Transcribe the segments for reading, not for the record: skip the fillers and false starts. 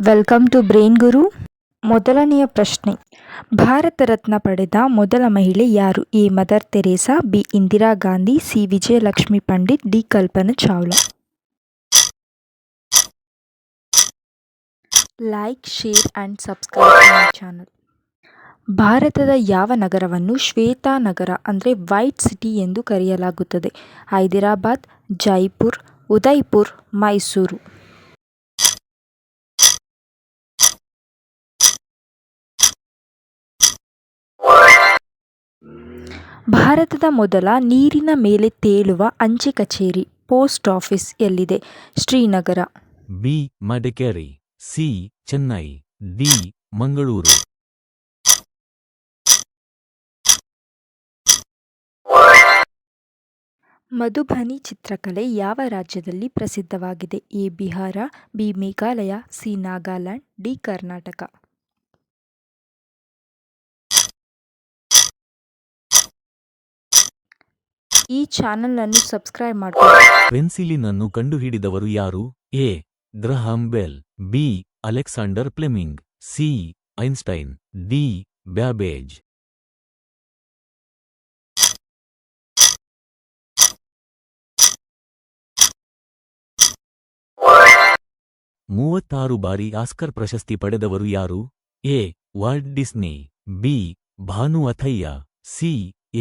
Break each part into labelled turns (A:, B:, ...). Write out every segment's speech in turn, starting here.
A: Welcome to brain ಗುರು. ಮೊದಲನೆಯ ಪ್ರಶ್ನೆ, ಭಾರತ ರತ್ನ ಪಡೆದ ಮೊದಲ ಮಹಿಳೆ ಯಾರು? A Mother Teresa, B Indira Gandhi, C Vijayalakshmi Pandit, D Kalpana Chawla. Like, share and subscribe my channel. ಭಾರತದ ಯಾವ ನಗರವನ್ನು ಶ್ವೇತ ನಗರ ಅಂದರೆ ವೈಟ್ ಸಿಟಿ ಎಂದು ಕರೆಯಲಾಗುತ್ತದೆ? ಹೈದರಾಬಾದ್, ಜೈಪುರ್, ಉದಯ್ಪುರ್, ಮೈಸೂರು. ಭಾರತದ ಮೊದಲ ನೀರಿನ ಮೇಲೆ ತೇಲುವ ಅಂಚೆ ಕಚೇರಿ ಪೋಸ್ಟ್ ಆಫೀಸ್ ಎಲ್ಲಿದೆ? Srinagar.
B: B Madikeri, C Chennai, D Mangaluru.
A: Madhubani ಚಿತ್ರಕಲೆ ಯಾವ ರಾಜ್ಯದಲ್ಲಿ ಪ್ರಸಿದ್ಧವಾಗಿದೆ? A Bihar, B Meghalaya, C Nagaland, D Karnataka. ಈ ಚಾನಲ್ ಸಬ್ಸ್ಕ್ರೈಬ್ ಮಾಡ್ಕೊಳ್ಳಿ.
B: ಪೆನ್ಸಿಲಿನ್ ಅನ್ನು ಕಂಡುಹಿಡಿದವರು ಯಾರು? A Graham Bell, B Alexander Fleming, C Einstein, D Babbage. ಮೂವತ್ತಾರು ಬಾರಿ ಆಸ್ಕರ್ ಪ್ರಶಸ್ತಿ ಪಡೆದವರು ಯಾರು? A Walt Disney, B Bhanu Athaiya, C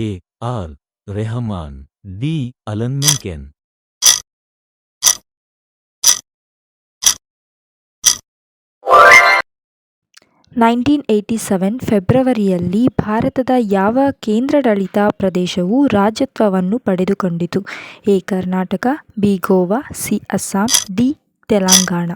B: A R Rahman, D Alan Menken.
A: 1987 ಫೆಬ್ರವರಿಯಲ್ಲಿ ಭಾರತದ ಯಾವ ಕೇಂದ್ರಾಡಳಿತ ಪ್ರದೇಶವು ರಾಜ್ಯತ್ವವನ್ನು ಪಡೆದುಕೊಂಡಿತು? A Karnataka, B Goa, C Assam, D Telangana.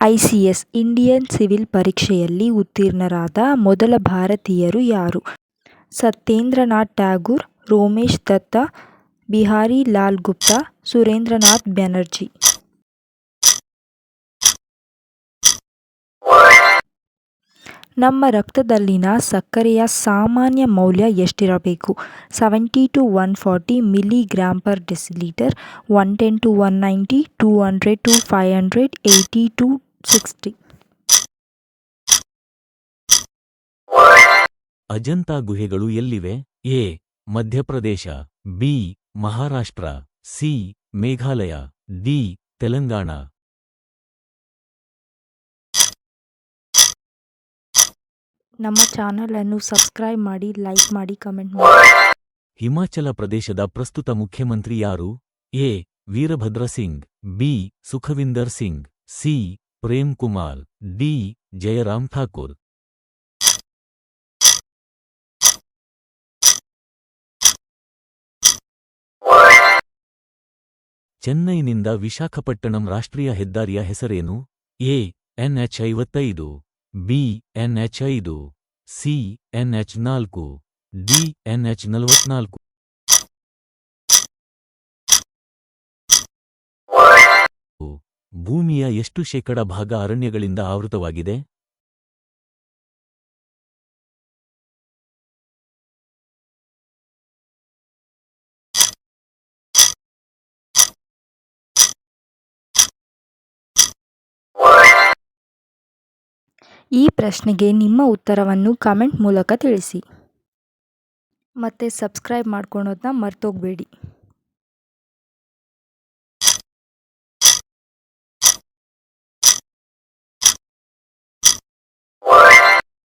A: ICS Indian civil ಪರೀಕ್ಷೆಯಲ್ಲಿ ಉತ್ತೀರ್ಣರಾದ ಮೊದಲ ಭಾರತೀಯರು ಯಾರು? ಸತ್ಯೇಂದ್ರನಾಥ್ ಟ್ಯಾಗೂರ್, ರೋಮೇಶ್ ದತ್ತ, ಬಿಹಾರಿ ಲಾಲ್ ಗುಪ್ತಾ, ಸುರೇಂದ್ರನಾಥ್ ಬ್ಯಾನರ್ಜಿ. ನಮ್ಮ ರಕ್ತದಲ್ಲಿನ ಸಕ್ಕರೆಯ ಸಾಮಾನ್ಯ ಮೌಲ್ಯ ಎಷ್ಟಿರಬೇಕು? 70 to 140 mg/dL, 110 to 190, 200 to 500, 80 to 60.
B: Ajanta ಗುಹೆಗಳು ಎಲ್ಲಿವೆ? A Madhya Pradesh, B Maharashtra, C Meghalaya, D Telangana.
A: ನಮ್ಮ ಚಾನಲನ್ನು ಸಬ್ಸ್ಕ್ರೈಬ್ ಮಾಡಿ, ಲೈಕ್ ಮಾಡಿ, ಕಮೆಂಟ್ ಮಾಡಿ.
B: ಹಿಮಾಚಲ ಪ್ರದೇಶದ ಪ್ರಸ್ತುತ ಮುಖ್ಯಮಂತ್ರಿ ಯಾರು? A Virbhadra Singh, B Sukhvinder Singh, C Prem Kumar, D Jairam Thakur. ಚೆನ್ನೈನಿಂದ ವಿಶಾಖಪಟ್ಟಣಂ ರಾಷ್ಟ್ರೀಯ ಹೆದ್ದಾರಿಯ ಹೆಸರೇನು? A NH 55, B NH 5, C NH 4, D NH 44. ಭೂಮಿಯ ಎಷ್ಟು ಶೇಕಡ ಭಾಗ ಅರಣ್ಯಗಳಿಂದ ಆವೃತವಾಗಿದೆ?
A: ಈ ಪ್ರಶ್ನೆಗೆ ನಿಮ್ಮ ಉತ್ತರವನ್ನು ಕಮೆಂಟ್ ಮೂಲಕ ತಿಳಿಸಿ. ಮತ್ತೆ ಸಬ್ಸ್ಕ್ರೈಬ್ ಮಾಡ್ಕೊಳೋದನ್ನ ಮರ್ತೋಗ್ಬೇಡಿ.